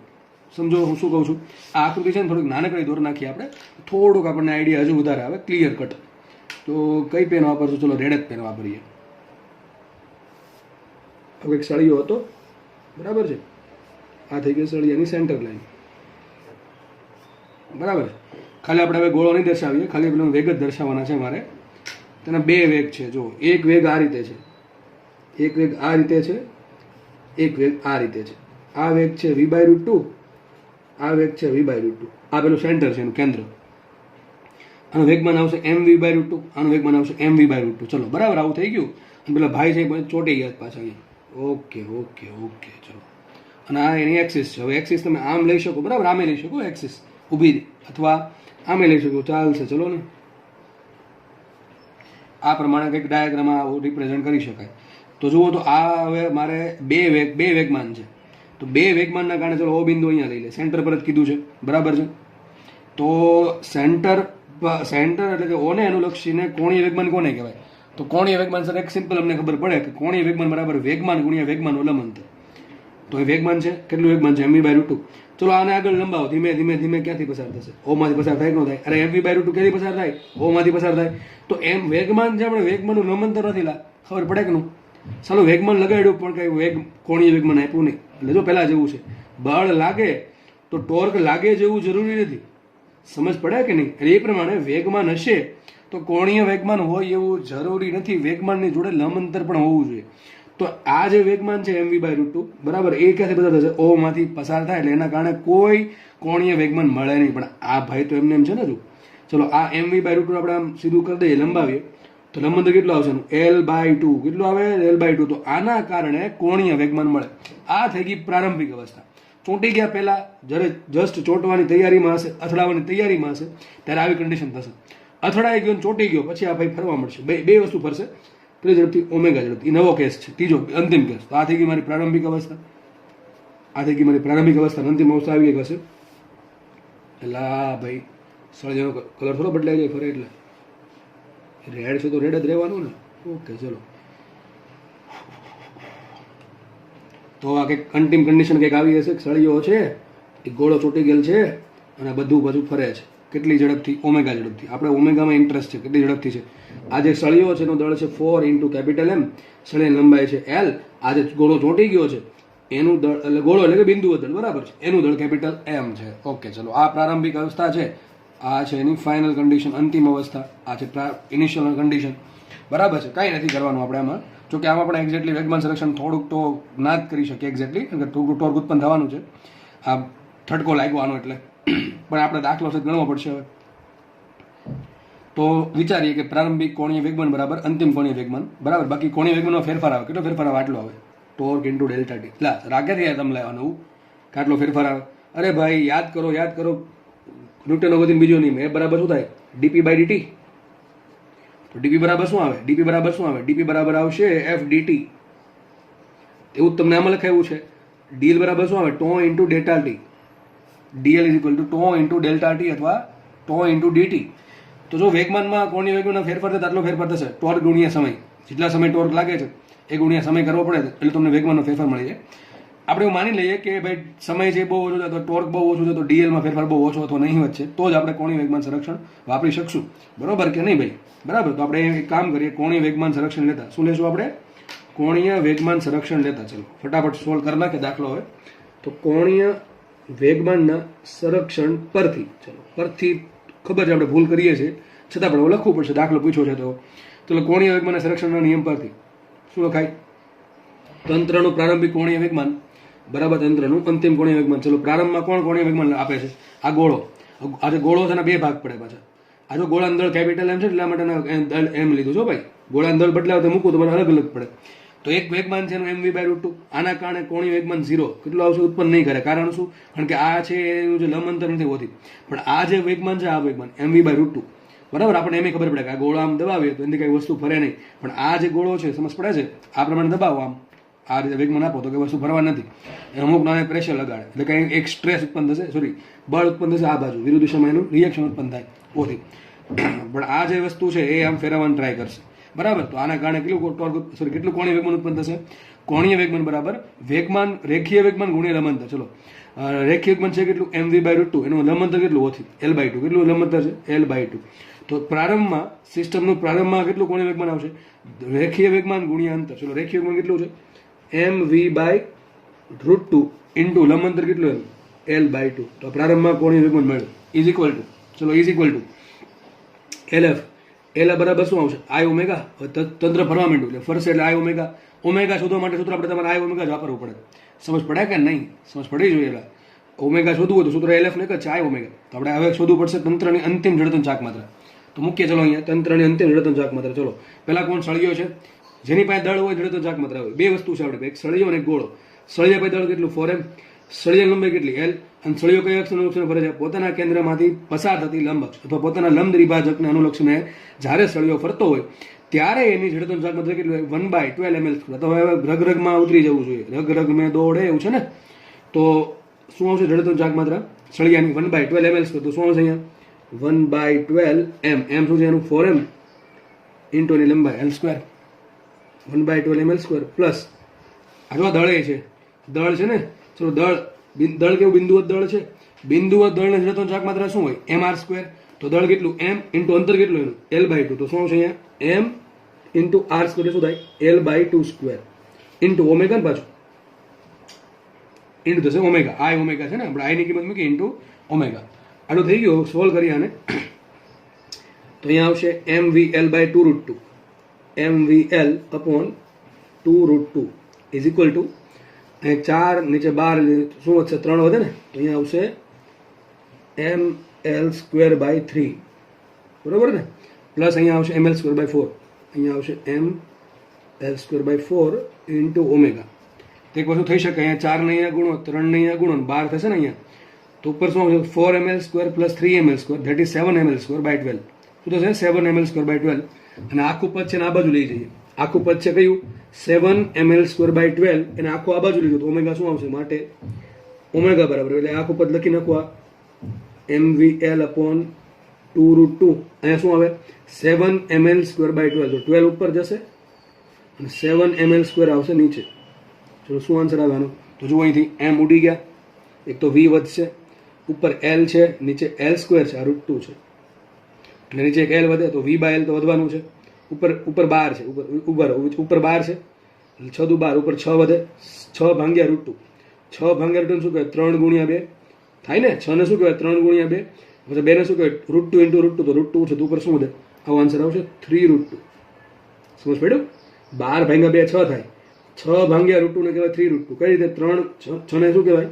સમજો હું શું કહું છું. આ આકૃતિ છે ને થોડીક નાનકડી દોર નાખીએ આપણે, થોડુંક આપણને આઈડિયા હજુ વધારે આવે, ક્લિયર કટ. તો કઈ પેન વાપરશું? ચલો રેડ જ પેન વાપરીએ. હવે એક સળિયો હતો, બરાબર છે. આ થઈ ગઈ સળિયાની સેન્ટર લાઈન, બરાબર. ખાલી આપણે હવે ગોળો નહીં દર્શાવીએ, ખાલી પેલો વેગ જ દર્શાવવાના છે મારે. તેના બે વેગ છે. જો એક વેગ આ રીતે છે, એક વેગ આ રીતે છે, એક વેગ આ રીતે છે. આ વેગ છે વી બાય રૂટ 2, આ વેગ છે વી બાય રૂટ 2. આ પેલું સેન્ટર છે, એનું કેન્દ્ર. આનો વેગમાન આવશે એમ વી બાય રૂટ 2, આનો વેગમાન આવશે એમ વી બાય રૂટ 2. ચલો બરાબર, આવું થઈ ગયું. અને પેલા ભાઈ છે ચોટી ગયા પાછા અહીંયા. ઓકે ઓકે ઓકે, ચલો. અને આ એની એક્સિસ છે. હવે એક્સિસ તમે આમ લઈ શકો, બરાબર, આમે લઈ શકો એક્સિસ ઊભી, અથવા આમે લઈ શકો, ચાલશે. ચલો ને, આ પ્રમાણે કંઈક ડાયાગ્રામમાં આવું રિપ્રેઝન્ટ કરી શકાય. તો જુઓ તો આ હવે મારે બે વેગમાન છે, તો બે વેગમાનના કારણે ચલો ઓ બિંદુ અહીંયા લઈ લે, સેન્ટર પર જ કીધું છે, બરાબર છે. તો સેન્ટર એટલે કે ઓને અનુલક્ષીને કોણીય વેગમાન કોને કહેવાય? તો કોણીય વેગમાન સર એક સિમ્પલ અમને ખબર પડે કે કોણીય વેગમાન બરાબર વેગમાન ગુણ્યા વેગમાનનું લંબાંતર. તો એ વેગમાન છે, કેટલું વેગમાન છે? mv/√2. ચલો આને આગળ લંબાવો, ધીમે ધીમે ધીમે ક્યાંથી પસાર થશે? ઓ માંથી પસાર થાય કે ન થાય? અરે mv/√2 ક્યાંથી પસાર થાય? ઓ માંથી પસાર થાય. તો એમ વેગમાન છે, આપણે વેગમાનનું લંબાંતર નથી લા, ખબર પડે કે નું? ચાલો વેગમાન લગાડ્યું પણ કઈ વેગ કોણીય વેગમાન આપ્યું નહીં. એટલે જો પેલા જેવું છે, બળ લાગે તો ટોર્ક લાગે જેવું જરૂરી નથી. સમજ પડે કે નહીં? એટલે એ પ્રમાણે વેગમાન હશે તો કોણીય વેગમાન હોય એવું જરૂરી નથી. વેગમાનની જોડે લંબાંતર પણ હોવું જોઈએ. તો આ જે વેગમાન છે mv/√2, બરાબર, એ ક્યાંથી પસાર થશે? ઓ માંથી પસાર થાય એટલે એના કારણે કોઈ કોણીય વેગમાન મળે નહીં. પણ આ ભાઈ તો એમને એમ છે ને. જો ચલો આ mv/√2 આપણે આમ સીધું કરી દઈએ, લંબાવીએ તો લંબાંતર કેટલું આવશે? l/2. કેટલું આવે? l/2. તો આના કારણે કોણીય વેગમાન મળે. આ થઈ ગઈ પ્રારંભિક અવસ્થા. ચોંટી ગયા પહેલા જ્યારે જસ્ટ ચોંટવાની તૈયારીમાં હશે, અથડાવાની તૈયારીમાં હશે, ત્યારે આવી કન્ડિશન થશે. અથડાઈ ગયો, ચોંટી ગયો, પછી આ ભાઈ ફરવા મળશે. બે વસ્તુ ફરશે, પેલી ઝડપથી ઓમેગા ઝડપથી. નવો કેસ છે, ત્રીજો અંતિમ કેસ. તો આ થઈ ગઈ મારી પ્રારંભિક અવસ્થા, આ થઈ ગઈ મારી પ્રારંભિક અવસ્થા. અંતિમ અવસ્થા આવી ગઈ હશે. એટલે ભાઈ સળિયાનો કલર થોડો બદલાઈ જાય ફરે, એટલે રેડ છે તો રેડ જ રહેવાનું ને. ઓકે ચલો, તો આ કંઈક અંતિમ કન્ડિશન કંઈક આવી હશે. સળિયો છે એ ગોળો ચોટી ગયેલ છે અને બધું બાજુ ફરે છે. કેટલી ઝડપથી? ઓમેગા ઝડપથી. આપણે ઓમેગામાં ઇન્ટરેસ્ટ છે, કેટલી ઝડપથી છે. આ જે સળિયો છે એનો દળ છે 4 × M, સળિયાની લંબાઈ છે L. આ જે ગોળો ચોંટી ગયો છે એનું દળ, એટલે ગોળો એટલે કે બિંદુ દળ, બરાબર છે, એનું દળ કેપિટલ M છે. ઓકે ચલો, આ પ્રારંભિક અવસ્થા છે, આ છે એની ફાઇનલ કન્ડિશન, અંતિમ અવસ્થા. આ છે ઇનિશિયલ કન્ડિશન, બરાબર છે. કાંઈ નથી કરવાનું આપણે આમાં. જોકે આમાં પણ એક્ઝેક્ટલી વેગમાન સંરક્ષણ થોડુંક તો ના જ કરી શકીએ એક્ઝેક્ટલી, કારણ કે થોડું ટોર્ક ઉત્પન્ન થવાનું છે, આ ઠટકો લાગવાનો એટલે. પણ આપણે દાખલો છે ગણવો પડશે હવે. તો વિચારીએ કે પ્રારંભિક કોણીય વેગમાન બરાબર અંતિમ કોણીય વેગમાન, બરાબર. બાકી કોણીય વેગમાનનો ફેરફાર આવે. કેટલો ફેરફાર આવે? આટલો આવે, ટોર્ક × ΔT. લા રાગે થયા તમે લાવવાનું એવું કે આટલો ફેરફાર આવે? અરે ભાઈ યાદ કરો ન્યૂટનનો ગતિનો બીજો નિયમ. એ બરાબર શું થાય? dp/dt. તો dp બરાબર શું આવે? dp બરાબર આવશે f/dt. એવું તમને આમાં લખાયું છે. dl બરાબર શું આવે? τ × ΔT. dl = τ × ΔT અથવા τ × dt. તો જો વેગમાનમાં કોણીય વેગમાનનો ફેરફાર થાય આટલો ફેરફાર થશે. ટોર્ક ગુણ્યા સમય, જેટલા સમય ટોર્ક લાગે છે એ ગુણ્યા સમય કરવો પડે એટલે તમને વેગમાનનો ફેરફાર મળી જાય. આપણે એવું માની લઈએ કે ભાઈ સમય છે બહુ ઓછો છે તો ટોર્ક બહુ ઓછું છે, તો ડીએલમાં ફેરફાર બહુ ઓછો અથવા નહીં વચ્ચે, તો જ આપણે કોણીય વેગમાન સંરક્ષણ વાપરી શકશું, બરોબર કે નહીં ભાઈ? બરાબર. તો આપણે એક કામ કરીએ, કોણીય વેગમાન સંરક્ષણ લેતા શું લેશું આપણે? કોણીય વેગમાન સંરક્ષણ લેતા. ચલો ફટાફટ સોલ્વ કરી નાખે દાખલો હવે. તો કોણીય વેગમાનના સંરક્ષણ પરથી, ચલો પરથી ખબર છે આપણે ભૂલ કરીએ છીએ, છતાં પણ લખવું પડશે, દાખલો પૂછ્યો છે તો. ચલો કોણીય વેગમાનના સંરક્ષણના નિયમ પરથી શું લખાય? તંત્રનું પ્રારંભિક કોણીય વેગમાન બરાબર તંત્રનું અંતિમ કોણીય વેગમાન. ચલો પ્રારંભમાં કોણ કોણીય વેગમાન આપે છે? આ ગોળો. આ જે ગોળો છે એના બે ભાગ પડે પાછા. આ જો ગોળાનું દળ કેપિટલ M છે એટલા માટે દળ M લીધું છો ભાઈ. ગોળાનું દળ બદલાવે તો મૂકું તો મને અલગ અલગ પડે. તો એક વેગમાન છે એનું mv/√2. આના કારણે કોણીય વેગમાન 0 કેટલું આવશે? ઉત્પન્ન નહીં કરે. કારણ શું? કારણ કે આ છે એનું જે લંબાંતર નથી હોતી. પણ આ જે વેગમાન છે, આ વેગમાન mv/√2, બરાબર. આપણને એમ ખબર પડે કે આ ગોળો આમ દબાવીએ તો એની કઈ વસ્તુ ફરે નહીં. પણ આ જે ગોળો છે, સમજ પડે છે, આ પ્રમાણે દબાવો આમ, આ રીતે વેગમાન આપો તો કઈ વસ્તુ ફરવા નથી. અમુક નાને પ્રેશર લગાડે એટલે કંઈ એક સ્ટ્રેસ ઉત્પન્ન થશે, બળ ઉત્પન્ન થશે. આ બાજુ વિરુદ્ધ દિશામાં એનું રિએક્શન ઉત્પન્ન થાય ઓથી. પણ આ જે વસ્તુ છે એ આમ ફેરવવાનું ટ્રાય કરશે, બરાબર. તો આના કારણે કેટલું કોણીય વેગમાન ઉત્પન્ન થશે? કોણીય વેગમાન બરાબર વેગમાન, રેખીય વેગમાન ગુણ્યા લંબાંતર. ચલો રેખીય વેગમાન છે કેટલું? mv/√2. એનું લંબાંતર કેટલું? ઓથી l/2. કેટલું લંબાંતર છે? l/2. તો પ્રારંભમાં સિસ્ટમનું પ્રારંભમાં કેટલું કોણીય વેગમાન આવશે? રેખીય વેગમાન ગુણ્યા અંતર. ચલો રેખીય વેગમાન કેટલું છે? mv/√2 ઇન્ટુ લંબાંતર કેટલું? l/2. તો પ્રારંભમાં કોણીય વેગમાન મળ્યું is equal to LF. L બરાબર શું આવશે? I omega. તંત્ર ફરવા માંડ્યું એટલે ફરશે એટલે I ઓમેગા. ઓમેગા શોધવા માટે સૂત્ર આપણે તમારે I ઓમેગા જ વાપરવું પડે. સમજ પડે કે નહીં? સમજ પડી જોઈએ. ઓમેગા શોધવું હોય તો સૂત્ર LF ને જ છે I ઓમેગા. તો આપણે હવે શોધવું પડશે તંત્રની અંતિમ જડતન ચાક માત્રા. તો મૂકીએ ચલો અહીંયા તંત્રની અંતિમ જડતન ચાક માત્રા. ચલો પહેલા કોણ? સળિયો છે. જેની પાસે દળ હોય જડતન ચાક માત્રા હોય. બે વસ્તુ છે આપણે, એક સળિયો અને એક ગોળો. સળિયા પાસે દળ કેટલું? 4m. સળિયાની લંબાઈ કેટલી? L. અને સળિયો કઈ અક્ષને અનુલક્ષીને ફરે છે? પોતાના કેન્દ્રમાંથી પસાર થતી લંબ અક્ષ અથવા પોતાના લંબ દ્વિભાજકને અનુલક્ષીને જ્યારે સળિયો ફરતો હોય ત્યારે એની જડત્વનું ચાક માત્ર કેટલું 1/12 ml². તો હવે રગમાં ઉતરી જવું જોઈએ. રગ મેં દોડે એવું છે ને, તો શું આવશે જડત્વનું ચાક માત્ર સળિયાની 1/12 ml². તો શું આવશે અહીંયા 1/12 m. m શું છે એનું 4m ઇન્ટુ એની લંબાઈ l². 1/12 ml² પ્લસ આ દળ છે. દળ છે ને, ચલો દળ કેવું બિંદુવત દળ છે. બિંદુવત દળને જડત્વનું ચાક માત્ર શું હોય mr². તો દળ કેટલું m ઇન્ટુ અંતર કેટલું એનું l/2. તો શું આવશે અહીંયા m ઇન્ટુ r² શું થાય l/2² ઇન્ટુ ઓમેગા ને પાછું ઇન્ટુ થશે ઓમેગા. આ ઓમેગા છે ને, આપણે આઈ ની કિંમત મૂકી ઇન્ટુ ઓમેગા. આટલું થઈ ગયું. સોલ્વ કરીએ આને. તો અહીંયા આવશે mvl/2√2 mvl/2√2 is equal two 4 નીચે 12 શું વધશે 3 વધે ને, તો અહીંયા આવશે ml²/3 બરોબર ને, પ્લસ અહીંયા આવશે ml²/4. અહીંયા આવશે ml²/4 ઇન્ટુ ઓમેગા. તો એક વસ્તુ થઈ શકે, અહીંયા 4 ને અહીંયા ગુણો, 3 ને અહીંયા ગુણો, 12 થશે ને અહીંયા. તો ઉપર શું આવશે 4ml² plus 3ml², that is 7ml²/12. શું થશે 7ml²/12. અને આખું પદ છે ને આ બાજુ લઈ જઈએ. આખું પદ છે કયું 7ml²/12, એને આખું આ બાજુ લીધું તો ઓમેગા શું આવશે, માટે ઓમેગા બરાબર એટલે આખું પદ લખી નાખવા mvl/2√2. અહીંયા શું આવે 7ml²/12. તો 12 ઉપર જશે અને 7ml² આવશે નીચે. ચલો શું આન્સર આવે આનો, તો જુઓ અહીંથી m ઉડી ગયા. એક તો v વધશે, ઉપર l છે, નીચે l² છે, આ √2 છે એટલે નીચે એક l વધે તો v/l તો વધવાનું છે. ઉપર 12 છે, ઉપર 12 છે એટલે 6 દુ 12, ઉપર 6 વધે, 6 ભાગ્યા √2. 6 ભાગ્યા √2 શું કહેવાય 3 ગુણ્યા 2 થાય ને. 6 ને શું કહેવાય 3 ગુણ્યા 2, પછી 2 ને શું કહેવાય √2 ઇન્ટુ √2. તો √2 છે તો ઉપર શું વધે, આવો આન્સર આવશે 3√2. સમજ પડ્યું. 12 ભાગ્યા 2 6 થાય, 6 ભાગ્યા √2 ને કહેવાય 3√2. કઈ રીતે 6 ને શું કહેવાય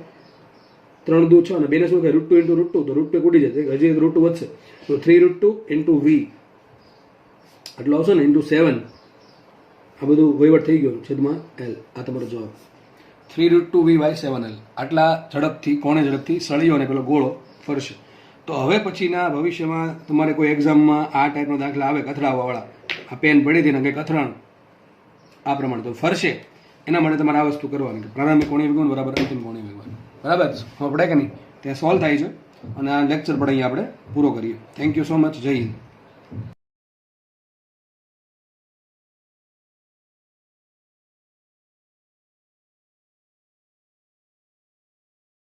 3 દુ 6 અને 2 ને શું કહેવાય √2 ઇન્ટુ √2. તો √2 ઉડી જશે, હજી √2 વધશે તો 3√2 ઇન્ટુ v આટલો આવશે ને ઇન્ટુ 7. આ બધું વહીવટ થઈ ગયો છેદમાં l. આ તમારો જવાબ 3√2v/7l. આટલા ઝડપથી કોણે ઝડપથી સળિયો અને પેલો ગોળો ફરશે. તો હવે પછીના ભવિષ્યમાં તમારે કોઈ એક્ઝામમાં આ ટાઈપનો દાખલા આવે કથડાવાવાળા, આ પેન પડી હતી ને કંઈક અથડાણું આ પ્રમાણે તો ફરશે, એના માટે તમારે આ વસ્તુ કરવાની. પ્રારંભિક કોણીય વિજ્ઞાન બરાબર અંતિમ કોણીય વિજ્ઞાન બરાબર ખબર પડે કે નહીં, ત્યાં સોલ્વ થાય છે. અને આ લેક્ચર પણ અહીંયા આપણે પૂરો કરીએ. Thank you so much. જય હિન્દ.